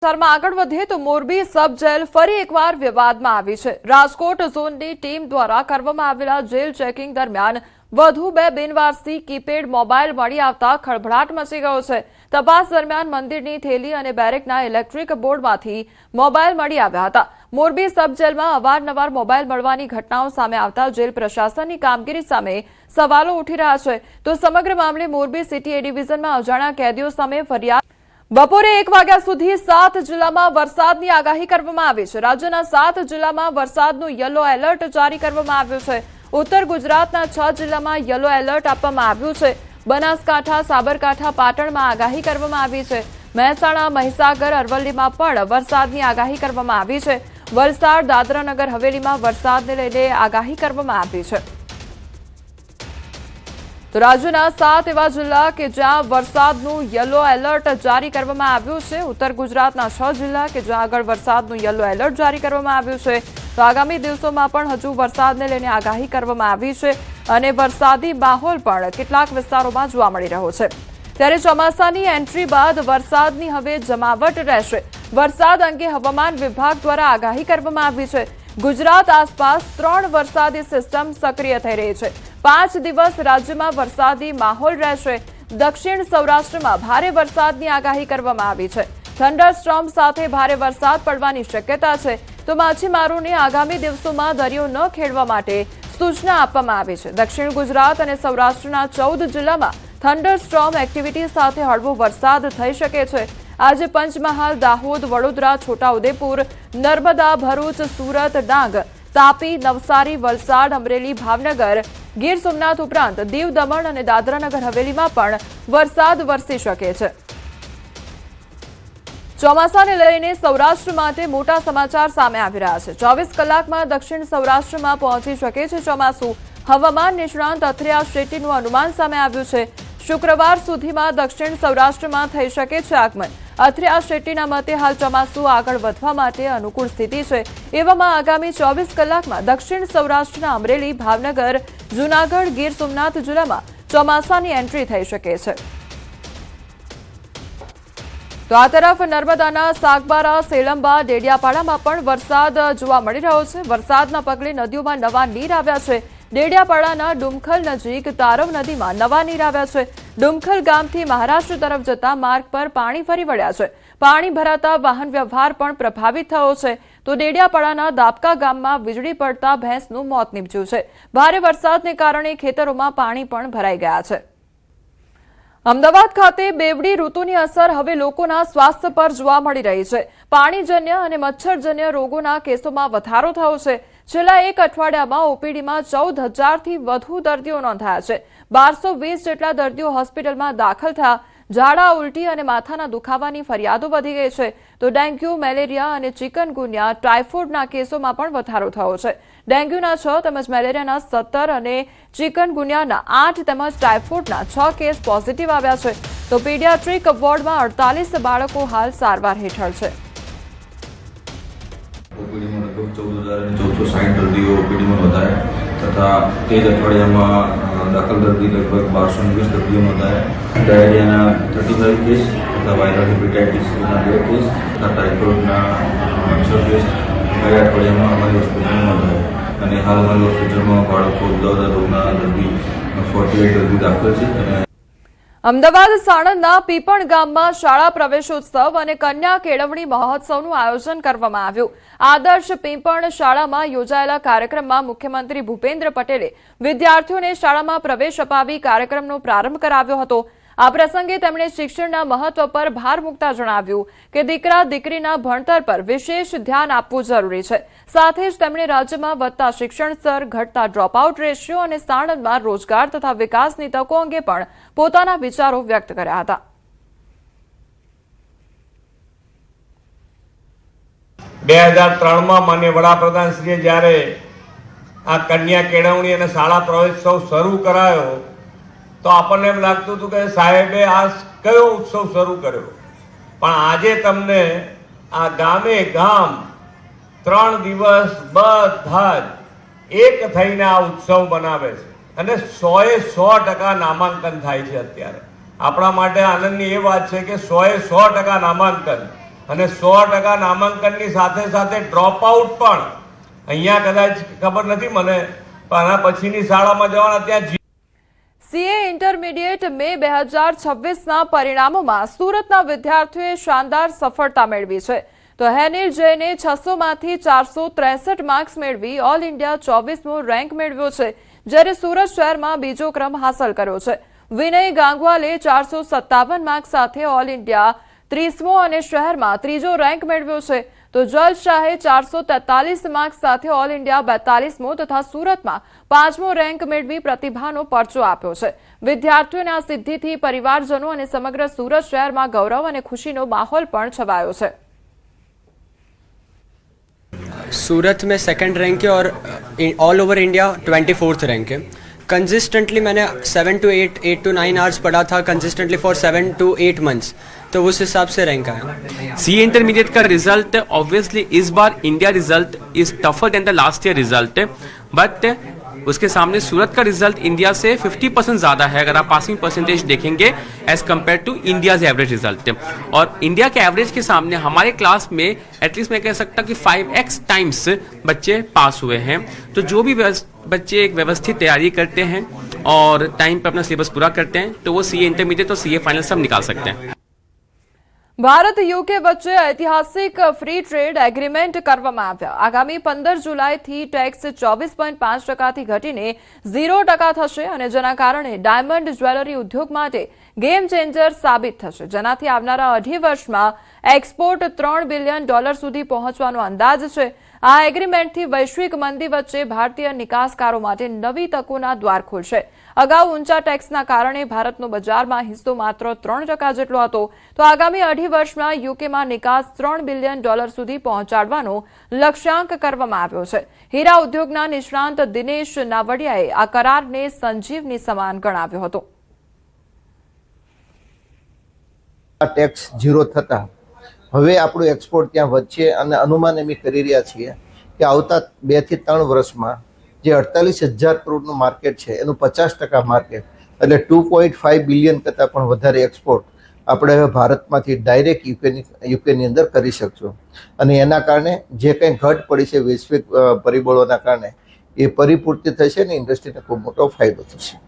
સમાચારમાં આગળ વધીએ તો મોરબી સબ જેલ ફરી એકવાર વિવાદમાં આવી છે। રાજકોટ ઝોનની ટીમ દ્વારા કરવામાં આવેલા જેલ ચેકિંગ દરમિયાન વધુ બે બિનવારસી કીપેડ મોબાઈલ મળી આવતા ખળભળાટ મચી ગયો છે। તપાસ દરમિયાન મંદિરની થેલી અને બેરેકના ઇલેક્ટ્રિક બોર્ડમાંથી મોબાઈલ મળી આવ્યા હતા। મોરબી સબ જેલમાં અવારનવાર મોબાઈલ મળવાની ઘટનાઓ સામે આવતા જેલ પ્રશાસનની કામગીરી સામે સવાલો ઉઠી રહ્યા છે। તો સમગ્ર મામલે મોરબી સિટી એ ડિવિઝનમાં અજાણ્યા કેદીઓ સામે ફરિયાદ બપોરે 1 વાગ્યા સુધી 7 જિલ્લામાં વરસાદની આગાહી કરવામાં આવી છે। રાજ્યના 7 જિલ્લામાં વરસાદનું યલો એલર્ટ જારી કરવામાં આવ્યું છે। ઉત્તર ગુજરાતના 6 જિલ્લામાં યલો એલર્ટ આપવામાં આવ્યું છે। બનાસકાંઠા, સાબરકાંઠા, પાટણમાં આગાહી કરવામાં આવી છે। મહેસાણા, મહીસાગર, અરવલ્લીમાં પણ વરસાદની આગાહી કરવામાં આવી છે। વલસાડ, દાદરાનગર હવેલીમાં વરસાદને લઈને આગાહી કરવામાં આવી છે। તો રાજ્યના 7 એવા જિલ્લા કે જ્યાં વરસાદનું યલો એલર્ટ જારી કરવામાં આવ્યું છે। ઉત્તર ગુજરાતના 6 જિલ્લા કે જ્યાં આગળ વરસાદનું યલો એલર્ટ જારી કરવામાં આવ્યું છે। તો આગામી દિવસોમાં પણ હજુ વરસાદને લઈને આગાહી કરવામાં આવી છે અને વરસાદી માહોલ પણ કેટલાક વિસ્તારોમાં જોવા મળી રહ્યો છે। ત્યારે ચોમાસાની એન્ટ્રી બાદ વરસાદની હવે જમાવટ રહેશે। વરસાદ અંગે હવામાન વિભાગ દ્વારા આગાહી કરવામાં આવી છે। ગુજરાત આસપાસ 3 વરસાદી સિસ્ટમ સક્રિય થઈ રહી છે। 5 દિવસ રાજ્યમાં વરસાદી માહોલ રહેશે। દક્ષિણ સૌરાષ્ટ્રમાં ભારે વરસાદની આગાહી કરવામાં આવી છે। થંડરસ્ટોર્મ સાથે ભારે વરસાદ પડવાની શક્યતા છે। તો માછીમારોને આગામી દિવસોમાં દરિયો ન ખેડવા માટે સૂચના આપવામાં આવી છે। દક્ષિણ ગુજરાત અને સૌરાષ્ટ્રના 14 જિલ્લામાં થંડરસ્ટોર્મ એક્ટિવિટી સાથે હળવો વરસાદ થઈ શકે છે। આજે પંચમહાલ, દાહોદ, વડોદરા, છોટાઉદેપુર, નર્મદા, ભરૂચ, સુરત, ડાંગ, તાપી, નવસારી, વલસાડ, અમરેલી, ભાવનગર, ગીર સોમનાથ ઉપરાંત દીવ, દમણ અને દાદરાનગર હવેલીમાં પણ વરસાદ વરસી શકે છે। ચોમાસાને લઈને સૌરાષ્ટ્ર માટે મોટા સમાચાર સામે આવી રહ્યા છે। 24 કલાકમાં દક્ષિણ સૌરાષ્ટ્રમાં પહોંચી શકે છે ચોમાસું। હવામાન નિષ્ણાંત અથિયા શેટ્ટીનું અનુમાન સામે આવ્યું છે। શુક્રવાર સુધીમાં દક્ષિણ સૌરાષ્ટ્રમાં થઈ શકે છે આગમન। અથિયા શેટ્ટીના મતે હાલ ચોમાસું આગળ વધવા માટે અનુકૂળ સ્થિતિ છે। એવામાં આગામી 24 કલાકમાં દક્ષિણ સૌરાષ્ટ્રના અમરેલી, ભાવનગર, જૂનાગઢ, ગીર સોમનાથ જિલ્લામાં ચોમાસાની એન્ટ્રી થઈ શકે છે। તો આ તરફ નર્મદાના સાગબારા, સેલંબા, ડેડિયાપાડામાં પણ વરસાદ જોવા મળી રહ્યો છે। વરસાદના પગલે નદીઓમાં નવા નીર આવ્યા છે। ડેડિયાપાડાના ડુમખલ નજીક તારવ નદીમાં નવા નીર આવ્યા છે। ડુમખલ ગામથી મહારાષ્ટ્ર તરફ જતા માર્ગ પર પાણી ફરી વળ્યા છે। પાણી ભરાતા વાહન વ્યવહાર પણ પ્રભાવિત થયો છે। તો ડેડિયાપાડાના દાબકા ગામમાં વીજળી પડતા ભેંસનું મોત નીપજ્યું છે। ભારે વરસાદને કારણે ખેતરોમાં પાણી પણ ભરાઈ ગયા છે। અમદાવાદ ખાતે બેવડી ઋતુની અસર હવે લોકોના સ્વાસ્થ્ય પર જોવા મળી રહી છે। પાણીજન્ય અને મચ્છરજન્ય રોગોના કેસોમાં વધારો થયો છે। છેલ્લા 1 અઠવાડિયામાં ઓપીડીમાં 14,000થી વધુ દર્દીઓ નોંધાયા છે। 1220 જેટલા દર્દીઓ હોસ્પિટલમાં દાખલ થયા। ઝાડા, ઉલટી અને માથાના દુખાવાની ફરિયાદો વધી ગઈ છે। તો ડેન્ગ્યુ, મેલેરિયા અને ચિકનગુનિયા, ટાઇફોઇડના કેસોમાં પણ વધારો થયો છે। ડેન્ગ્યુના 6 તેમજ મેલેરિયાના 17 અને ચિકનગુનિયાના 8 તેમજ ટાઇફોઇડના 6 કેસ પોઝિટિવ આવ્યા છે। તો પીડિયાટ્રિક વોર્ડમાં 48 બાળકો હાલ સારવાર હેઠળ છે। ओपीडी में लगभग 14,460 दर्दियों ओपीडी में नोंधाया तथा तेज अठवाडियाમાં दाखल दर्दी लगभग 1220 दर्दियों नोंधाया। डायरियाના 35 केस तथा वायरल हेपेटाइटिसના 2 केस તથા ટાઇફોઇડના 6 કેસ ગયા અઠવાડિયામાં અમારી હોસ્પિટલમાં નોંધાયા અને હાલ અમારી હોસ્પિટલમાં બાળકો ઉદળા રોગના દર્દી 48 દર્દી દાખલ છે। અમદાવાદ સાણંદના પીપણ ગામમાં શાળા પ્રવેશોત્સવ અને કન્યા કેળવણી મહોત્સવનું આયોજન કરવામાં આવ્યું। આદર્શ પીપણ શાળામાં યોજાયેલા કાર્યક્રમમાં મુખ્યમંત્રી ભૂપેન્દ્ર પટેલે વિદ્યાર્થીઓને શાળામાં પ્રવેશ અપાવી કાર્યક્રમનો પ્રારંભ કરાવ્યો હતો। આ પ્રસંગે તેમણે શિક્ષણના મહત્વ પર ભાર મૂકતા જણાવ્યું કે દીકરા દીકરીના ભણતર પર વિશેષ ધ્યાન આપવું જરૂરી છે। સાથે જ તેમણે રાજ્યમાં વધતા શિક્ષણ સ્તર, ઘટતા ડ્રોપઆઉટ રેશિયો અને સાણંદમાં રોજગાર તથા વિકાસની તકો અંગે પણ પોતાના વિચારો વ્યક્ત કર્યા હતા। 2003માં માનનીય વડાપ્રધાનશ્રીએ જ્યારે આ કન્યા કેળવણી અને શાળા પ્રવેશોત્સવ શરૂ કરાયો તો આપણને એમ લાગતું હતું કે સાહેબે આ કયો ઉત્સવ શરૂ કર્યો, પણ આજે તમને આ ગામે ગામ 3 દિવસ બધા જ એક થઈને આ ઉત્સવ બનાવે છે અને 100% નામાંકન થાય છે। અત્યારે આપણા માટે આનંદની એ વાત છે કે 100% નામાંકન અને 100% નામાંકનની સાથે સાથે ડ્રોપ આઉટ પણ અહીંયા કદાચ ખબર નથી મને, પણ આના પછીની શાળામાં જવાના ત્યાં સીએ ઇન્ટરમીડિયેટ મે 2026ના પરિણામોમાં સુરતના વિદ્યાર્થીઓએ શાનદાર સફળતા મેળવી છે. તો હેનિલ જૈને 600માંથી 463 માર્ક્સ મેળવી ઓલ ઇન્ડિયા 24મો રેન્ક મેળવ્યો છે, જ્યારે સુરત શહેરમાં બીજો ક્રમ હાંસલ કર્યો છે. વિનય ગાંગવાલે 457 માર્ક્સ સાથે ઓલ ઇન્ડિયા 30મો અને શહેરમાં ત્રીજો રેન્ક મેળવ્યો છે. તો જલ શાહે 443 માર્ક્સ સાથે ઓલ ઇન્ડિયા 42મો તથા સુરતમાં 5મો રેન્ક મેળવી પ્રતિભાનો પરચો આપ્યો છે. વિદ્યાર્થીઓના આ સિદ્ધિથી પરિવારજનો અને સમગ્ર સુરત શહેરમાં ગૌરવ અને ખુશીનો માહોલ પણ છવાયો છે. सूरत में सेकंड रैंक है और all over India 24th rank है. कंसिस्टेंटली मैंने 7 to 8 to 9 आवर्स पढ़ा था कंसिस्टेंटली फॉर 7 to 8 मंथ्स, तो उस हिसाब से रैंक आया. सी इंटरमीडिएट का रिजल्ट ऑब्वियसली इस बार India result is tougher than the last year result, but उसके सामने सूरत का रिजल्ट इंडिया से 50% ज़्यादा है अगर आप पासिंग परसेंटेज देखेंगे as compare to India's average result. और इंडिया के एवरेज के सामने हमारे क्लास में एटलीस्ट मैं कह सकता कि 5x टाइम्स बच्चे पास हुए हैं. तो जो भी बच्चे एक व्यवस्थित तैयारी करते हैं और टाइम पर अपना सिलेबस पूरा करते हैं तो वो सीए इंटरमीडिएट और सीए फाइनल सब निकाल सकते हैं. ભારત યુકે વચ્ચે ઐતિહાસિક ફ્રી ટ્રેડ એગ્રીમેન્ટ કરવામાં આવ્યા. આગામી 15 જુલાઈથી ટેક્સ 24.5%થી ઘટીને 0% થશે અને જેના કારણે ડાયમંડ જ્વેલરી ઉદ્યોગ માટે ગેમ ચેન્જર સાબિત થશે, જેનાથી આવનારા 2.5 વર્ષમાં એક્સપોર્ટ $3 બિલિયન સુધી પહોંચવાનો અંદાજ છે. આ એગ્રીમેન્ટથી વૈશ્વિક મંદી વચ્ચે ભારતીય નિકાસકારો માટે નવી તકોના દ્વાર ખુલશે. અગાઉ ઊંચા ટેક્સના કારણે ભારતનો બજારમાં હિસ્સો માત્ર 3% જેટલો હતો, તો આગામી 2.5 વર્ષમાં યુકેમાં નિકાસ $3 બિલિયન સુધી પહોંચાડવાનો લક્ષ્યાંક કરવામાં આવ્યો છે. હીરા ઉદ્યોગના નિષ્ણાંત દિનેશ નાવડિયાએ આ કરારને સંજીવની સમાન ગણાવ્યો હતો. ટેક્સ ઝીરો થતા હવે આપણું એક્સપોર્ટ ત્યાં વધશે અને અનુમાન એમ કરી રહ્યા છીએ કે આવતા 2 થી 3 વર્ષમાં જે 48,000 કરોડનું માર્કેટ છે એનું 50% માર્કેટ એટલે 2.5 બિલિયન કરતાં પણ વધારે એક્સપોર્ટ આપણે હવે ભારતમાંથી ડાયરેક્ટ યુકેની અંદર કરી શકશું. અને એના કારણે જે કંઈ ઘટ પડી છે વૈશ્વિક પરિબળોના કારણે એ પરિપૂર્તિ થશે ને ઇન્ડસ્ટ્રીને ખૂબ મોટો ફાયદો થશે.